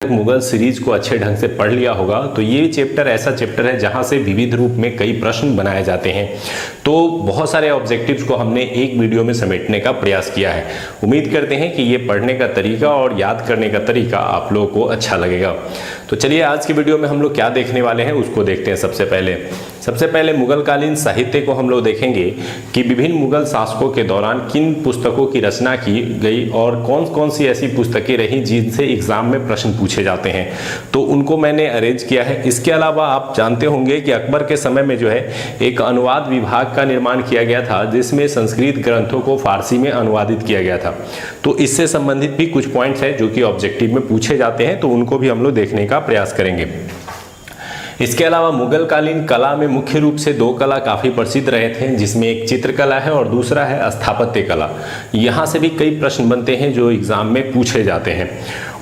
Mughal series को अच्छे ढंग से पढ़ लिया होगा तो ये चैप्टर ऐसा चैप्टर है जहां से विविध रूप में कई प्रश्न बनाए जाते हैं। तो बहुत सारे ऑब्जेक्टिव्स को हमने एक वीडियो में समेटने का प्रयास किया है। उम्मीद करते हैं कि ये पढ़ने का तरीका और याद करने का तरीका आप लोगों को अच्छा लगेगा। तो चलिए आज के वीडियो में हम लोग क्या देखने वाले हैं उसको देखते हैं। सबसे पहले मुगल कालीन साहित्य को हम लोग देखेंगे कि विभिन्न मुगल शासकों के दौरान किन पुस्तकों की रचना की गई और कौन कौन सी ऐसी पुस्तकें रहीं जिनसे एग्जाम में प्रश्न पूछे जाते हैं, तो उनको मैंने अरेंज किया है। इसके अलावा आप जानते होंगे कि अकबर के समय में जो है एक अनुवाद विभाग का निर्माण किया गया था जिसमें संस्कृत ग्रंथों को फारसी में अनुवादित किया गया था। तो इससे संबंधित भी कुछ पॉइंट्स हैं जो कि ऑब्जेक्टिव में पूछे जाते हैं, तो उनको भी हम लोग देखने का प्रयास करेंगे। इसके अलावा मुगल कालीन कला में मुख्य रूप से दो कला काफ़ी प्रसिद्ध रहे थे, जिसमें एक चित्रकला है और दूसरा है स्थापत्य कला। यहाँ से भी कई प्रश्न बनते हैं जो एग्जाम में पूछे जाते हैं।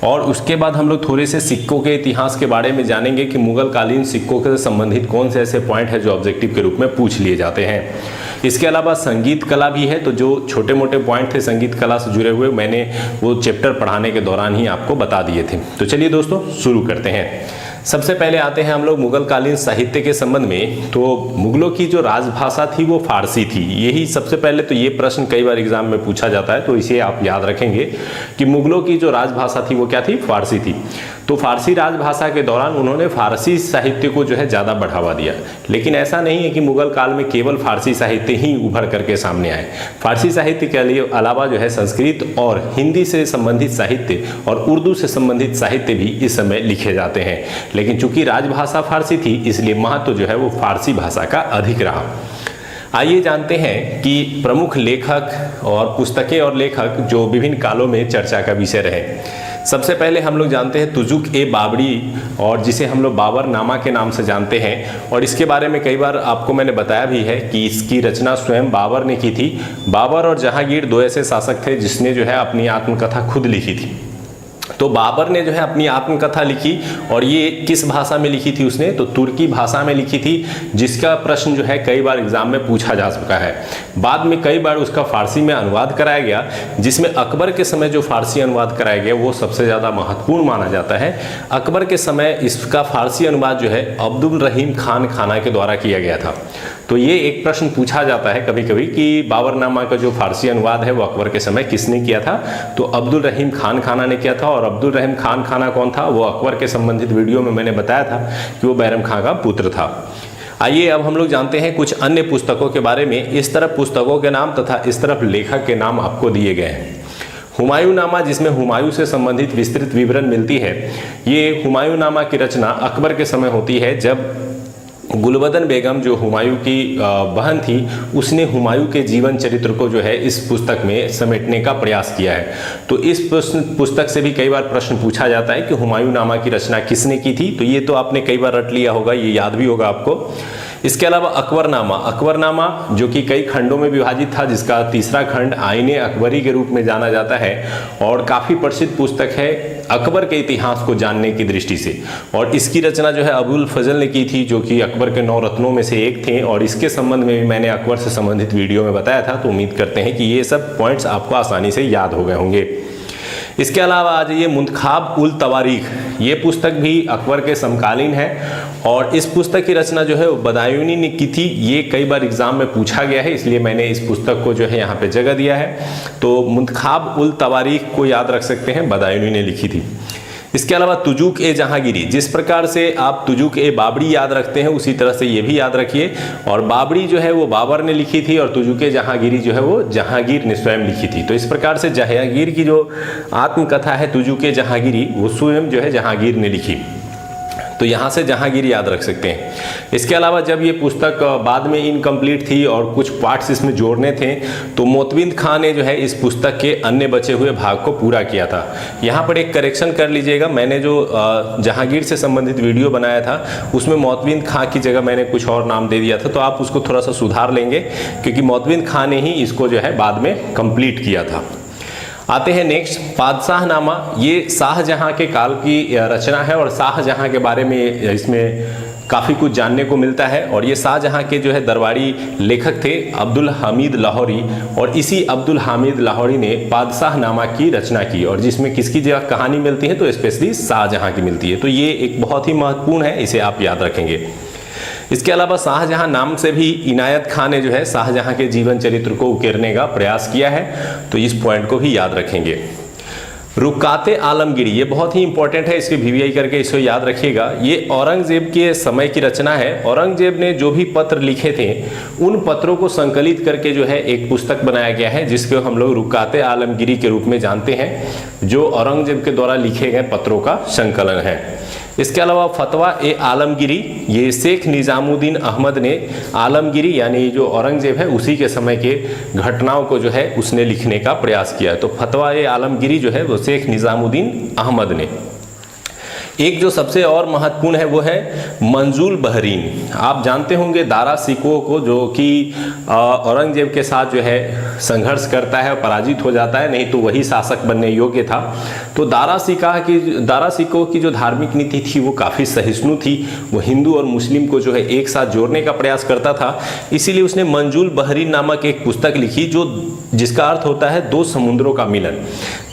और उसके बाद हम लोग थोड़े से सिक्कों के इतिहास के बारे में जानेंगे कि मुगल कालीन सिक्कों से संबंधित कौन से ऐसे पॉइंट है जो ऑब्जेक्टिव के रूप में पूछ लिए जाते हैं। इसके अलावा संगीत कला भी है, तो जो छोटे मोटे पॉइंट थे संगीत कला से जुड़े हुए मैंने वो चैप्टर पढ़ाने के दौरान ही आपको बता दिए थे। तो चलिए दोस्तों शुरू करते हैं। सबसे पहले आते हैं हम लोग मुगल कालीन साहित्य के संबंध में। तो मुगलों की जो राजभाषा थी वो फारसी थी। यही सबसे पहले तो ये प्रश्न कई बार एग्जाम में पूछा जाता है, तो इसे आप याद रखेंगे कि मुगलों की जो राजभाषा थी वो क्या थी, फारसी थी। तो फारसी राजभाषा के दौरान उन्होंने फारसी साहित्य को जो है ज़्यादा बढ़ावा दिया। लेकिन ऐसा नहीं है कि मुगल काल में केवल फारसी साहित्य ही उभर करके सामने आए। फारसी साहित्य के लिए अलावा जो है संस्कृत और हिंदी से संबंधित साहित्य और उर्दू से संबंधित साहित्य भी इस समय लिखे जाते हैं। लेकिन चूंकि राजभाषा फारसी थी इसलिए महत्व जो है वो फारसी भाषा का अधिक रहा। आइए जानते हैं कि प्रमुख लेखक और पुस्तकें और लेखक जो विभिन्न कालों में चर्चा का विषय रहे। सबसे पहले हम लोग जानते हैं तुजुक-ए-बाबरी, और जिसे हम लोग बाबरनामा के नाम से जानते हैं। और इसके बारे में कई बार आपको मैंने बताया भी है कि इसकी रचना स्वयं बाबर ने की थी। बाबर और जहांगीर दो ऐसे शासक थे जिसने जो है अपनी आत्मकथा खुद लिखी थी। तो बाबर ने जो है अपनी आत्मकथा लिखी, और ये किस भाषा में लिखी थी उसने, तो तुर्की भाषा में लिखी थी, जिसका प्रश्न जो है कई बार एग्जाम में पूछा जा चुका है। बाद में कई बार उसका फारसी में अनुवाद कराया गया, जिसमें अकबर के समय जो फारसी अनुवाद कराया गया वो सबसे ज़्यादा महत्वपूर्ण माना जाता है। अकबर के समय इसका फारसी अनुवाद जो है अब्दुल रहीम खान खाना के द्वारा किया गया था। तो ये एक प्रश्न पूछा जाता है कभी कभी कि बाबरनामा का जो फारसी अनुवाद है वो अकबर के समय किसने किया था, तो अब्दुल रहीम खान खाना ने किया था। और अब्दुल रहीम खान खाना कौन था, वो अकबर के संबंधित वीडियो में मैंने बताया था कि वो बैरम खां का पुत्र था। आइए अब हम लोग जानते हैं कुछ अन्य पुस्तकों के बारे में। इस तरफ पुस्तकों के नाम तथा इस तरफ लेखक के नाम आपको दिए गए हैं। हुमायूंनामा, जिसमें हुमायूं से संबंधित विस्तृत विवरण मिलती है। ये हुमायूंनामा की रचना अकबर के समय होती है, जब गुलबदन बेगम जो हुमायूं की बहन थी उसने हुमायूं के जीवन चरित्र को जो है इस पुस्तक में समेटने का प्रयास किया है। तो इस पुस्तक से भी कई बार प्रश्न पूछा जाता है कि हुमायूंनामा की रचना किसने की थी। तो ये तो आपने कई बार रट लिया होगा, ये याद भी होगा आपको। इसके अलावा अकबरनामा जो कि कई खंडों में विभाजित था, जिसका तीसरा खंड आईने अकबरी के रूप में जाना जाता है और काफ़ी प्रसिद्ध पुस्तक है अकबर के इतिहास को जानने की दृष्टि से। और इसकी रचना जो है अबुल फजल ने की थी, जो कि अकबर के 9 रत्नों में से एक थे। और इसके संबंध में भी मैंने अकबर से संबंधित वीडियो में बताया था। तो उम्मीद करते हैं कि ये सब पॉइंट्स आपको आसानी से याद हो गए होंगे। इसके अलावा आ जाइए मुंतखाब-उल-तवारीख। ये पुस्तक भी अकबर के समकालीन है, और इस पुस्तक की रचना जो है वो बदायूनी ने की थी। ये कई बार एग्जाम में पूछा गया है, इसलिए मैंने इस पुस्तक को जो है यहाँ पे जगह दिया है। तो मुंतखाब-उल-तवारीख को याद रख सकते हैं, बदायूनी ने लिखी थी। इसके अलावा तुजुक-ए-जहांगीरी, जिस प्रकार से आप तुजुक-ए-बाबरी याद रखते हैं उसी तरह से ये भी याद रखिए। और बाबरी जो है वो बाबर ने लिखी थी, और तुजुक-ए-जहांगीरी जो है वो जहांगीर ने स्वयं लिखी थी। तो इस प्रकार से जहांगीर की जो आत्मकथा है तुजुक-ए-जहांगीरी वो स्वयं जो है जहांगीर ने लिखी। तो यहाँ से जहांगीर याद रख सकते हैं। इसके अलावा जब ये पुस्तक बाद में इनकम्प्लीट थी और कुछ पार्ट्स इसमें जोड़ने थे, तो मोतविंद खां ने जो है इस पुस्तक के अन्य बचे हुए भाग को पूरा किया था। यहाँ पर एक करेक्शन कर लीजिएगा, मैंने जो जहांगीर से संबंधित वीडियो बनाया था उसमें मोतविंद खां की जगह मैंने कुछ और नाम दे दिया था, तो आप उसको थोड़ा सा सुधार लेंगे, क्योंकि मोतविंद खां ने ही इसको जो है बाद में कंप्लीट किया था। आते हैं नेक्स्ट, बादशाहनामा। ये शाहजहां के काल की रचना है, और शाहजहां के बारे में इसमें काफ़ी कुछ जानने को मिलता है। और ये शाहजहां के जो है दरबारी लेखक थे अब्दुल हमीद लाहौरी, और इसी अब्दुल हमीद लाहौरी ने बादशाहनामा की रचना की, और जिसमें किसकी जगह कहानी मिलती है तो स्पेशली शाहजहां की मिलती है। तो ये एक बहुत ही महत्वपूर्ण है, इसे आप याद रखेंगे। इसके अलावा शाहजहां नाम से भी इनायत खान ने जो है शाहजहां के जीवन चरित्र को उकेरने का प्रयास किया है, तो इस पॉइंट को भी याद रखेंगे। रुकाते आलमगीरी, ये बहुत ही इंपॉर्टेंट है, इसके वीवीआई करके इसको याद रखिएगा। ये औरंगजेब के समय की रचना है। औरंगजेब ने जो भी पत्र लिखे थे उन पत्रों को संकलित करके जो है एक पुस्तक बनाया गया है, जिसको हम लोग रुकाते आलमगीरी के रूप में जानते हैं, जो औरंगजेब के द्वारा लिखे गए पत्रों का संकलन है। इसके अलावा फतवा ए आलमगीरी, ये शेख निजामुद्दीन अहमद ने आलमगीरी यानी जो औरंगजेब है उसी के समय के घटनाओं को जो है उसने लिखने का प्रयास किया है। तो फतवा ए आलमगीरी जो है वो शेख निजामुद्दीन अहमद ने। एक जो सबसे और महत्वपूर्ण है वो है मंजूल बहरीन। आप जानते होंगे दारा सिकोह को, जो कि औरंगजेब के साथ जो है संघर्ष करता है और पराजित हो जाता है, नहीं तो वही शासक बनने योग्य था। तो दारा सिकोह की जो धार्मिक नीति थी वो काफ़ी सहिष्णु थी, वो हिंदू और मुस्लिम को जो है एक साथ जोड़ने का प्रयास करता था। इसीलिए उसने मंजूल बहरीन नामक एक पुस्तक लिखी, जिसका अर्थ होता है दो समुद्रों का मिलन।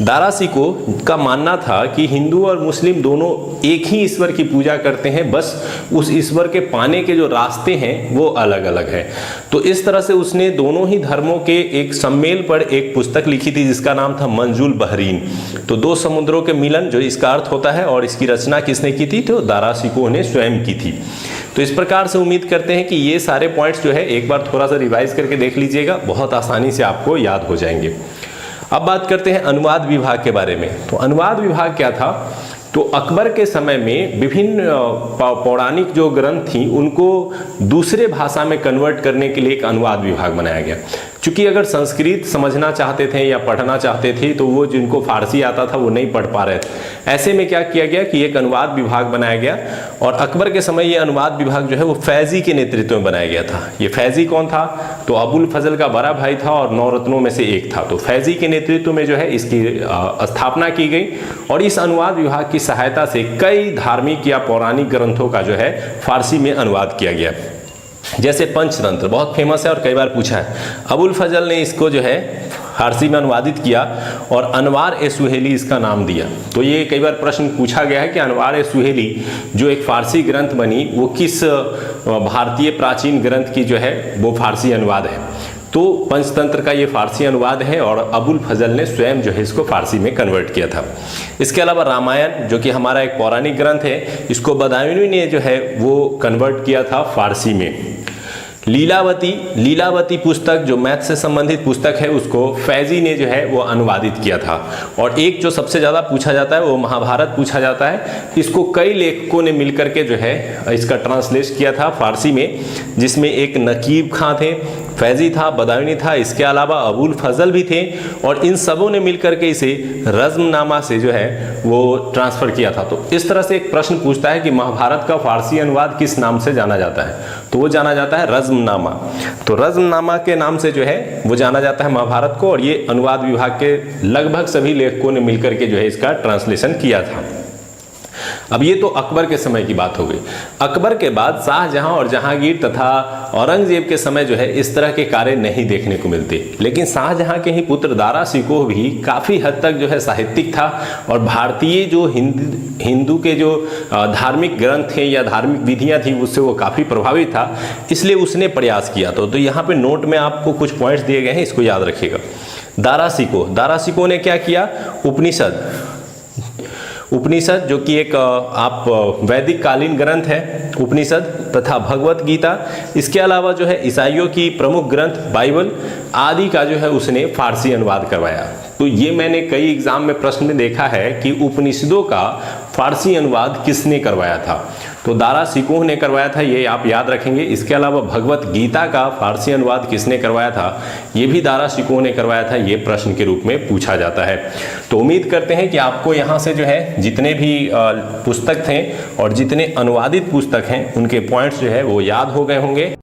दारा सिकोह का मानना था कि हिंदू और मुस्लिम दोनों एक ही ईश्वर की पूजा करते हैं, बस उस ईश्वर के पाने के जो रास्ते हैं वो अलग अलग हैं। तो इस तरह से उसने दोनों ही धर्मों के एक सम्मेल पर एक पुस्तक लिखी थी, जिसका नाम था मंजूल बहरीन। तो दो समुद्रों के मिलन जो इसका अर्थ होता है, और इसकी रचना किसने की थी, तो दारा सिकोह ने स्वयं की थी। तो इस प्रकार से उम्मीद करते हैं कि ये सारे पॉइंट्स जो है एक बार थोड़ा सा रिवाइज करके देख लीजिएगा, बहुत आसानी से आपको याद हो जाएंगे। अब बात करते हैं अनुवाद विभाग के बारे में। तो अनुवाद विभाग क्या था, तो अकबर के समय में विभिन्न पौराणिक जो ग्रंथ थी उनको दूसरे भाषा में कन्वर्ट करने के लिए एक अनुवाद विभाग बनाया गया। चूंकि अगर संस्कृत समझना चाहते थे या पढ़ना चाहते थे तो वो जिनको फारसी आता था वो नहीं पढ़ पा रहे थे। ऐसे में क्या किया गया कि एक अनुवाद विभाग बनाया गया, और अकबर के समय ये अनुवाद विभाग जो है वो फैजी के नेतृत्व में बनाया गया था। ये फैजी कौन था, तो अबुल फजल का बड़ा भाई था और 9 रत्नों में से एक था। तो फैजी के नेतृत्व में जो है इसकी स्थापना की गई, और इस अनुवाद विभाग की सहायता से कई धार्मिक या पौराणिक ग्रंथों का जो है फारसी में अनुवाद किया गया। जैसे पंचतंत्र बहुत फेमस है और कई बार पूछा है। अबुल फजल ने इसको जो है फारसी में अनुवादित किया और अनवार ए सुहेली इसका नाम दिया। तो ये कई बार प्रश्न पूछा गया है कि अनवार ए सुहेली जो एक फारसी ग्रंथ बनी वो किस भारतीय प्राचीन ग्रंथ की जो है वो फारसी अनुवाद है। तो पंचतंत्र का ये फारसी अनुवाद है, और अबुल फजल ने स्वयं जो है इसको फारसी में कन्वर्ट किया था। इसके अलावा रामायण जो कि हमारा एक पौराणिक ग्रंथ है, इसको बदायूनी ने जो है वो कन्वर्ट किया था फारसी में। लीलावती पुस्तक जो मैथ से संबंधित पुस्तक है उसको फैजी ने जो है वो अनुवादित किया था। और एक जो सबसे ज़्यादा पूछा जाता है वो महाभारत पूछा जाता है। इसको कई लेखकों ने मिलकर के जो है इसका ट्रांसलेट किया था फारसी में, जिसमें एक नकीब खां थे, फैजी था, बदायूनी था, इसके अलावा अबुल फजल भी थे, और इन सबों ने मिलकर के इसे रज़्मनामा से जो है वो ट्रांसफ़र किया था। तो इस तरह से एक प्रश्न पूछता है कि महाभारत का फारसी अनुवाद किस नाम से जाना जाता है, तो वो जाना जाता है रज़्मनामा। तो रज़्मनामा के नाम से जो है वो जाना जाता है महाभारत को, और ये अनुवाद विभाग के लगभग सभी लेखकों ने मिलकर के जो है इसका ट्रांसलेशन किया था। अब ये तो अकबर के समय की बात हो गई। अकबर के बाद शाहजहां और जहांगीर तथा औरंगजेब के समय जो है इस तरह के कार्य नहीं देखने को मिलते, लेकिन शाहजहां के ही पुत्र दारा सिकोह भी काफ़ी हद तक जो है साहित्यिक था, और भारतीय जो हिंदू के जो धार्मिक ग्रंथ हैं या धार्मिक विधियां थी उससे वो काफ़ी प्रभावित था, इसलिए उसने प्रयास किया। तो यहाँ पे नोट में आपको कुछ पॉइंट्स दिए गए हैं, इसको याद रखिएगा। दारा सिकोह ने क्या किया, उपनिषद जो कि एक आप वैदिक कालीन ग्रंथ है उपनिषद तथा भगवत गीता, इसके अलावा जो है ईसाइयों की प्रमुख ग्रंथ बाइबल आदि का जो है उसने फारसी अनुवाद करवाया। तो ये मैंने कई एग्जाम में प्रश्न में देखा है कि उपनिषदों का फारसी अनुवाद किसने करवाया था, तो दारा सिकोह ने करवाया था, ये आप याद रखेंगे। इसके अलावा भगवत गीता का फारसी अनुवाद किसने करवाया था, ये भी दारा सिकोह ने करवाया था, ये प्रश्न के रूप में पूछा जाता है। तो उम्मीद करते हैं कि आपको यहाँ से जो है जितने भी पुस्तक थे और जितने अनुवादित पुस्तक हैं उनके पॉइंट्स जो है वो याद हो गए होंगे।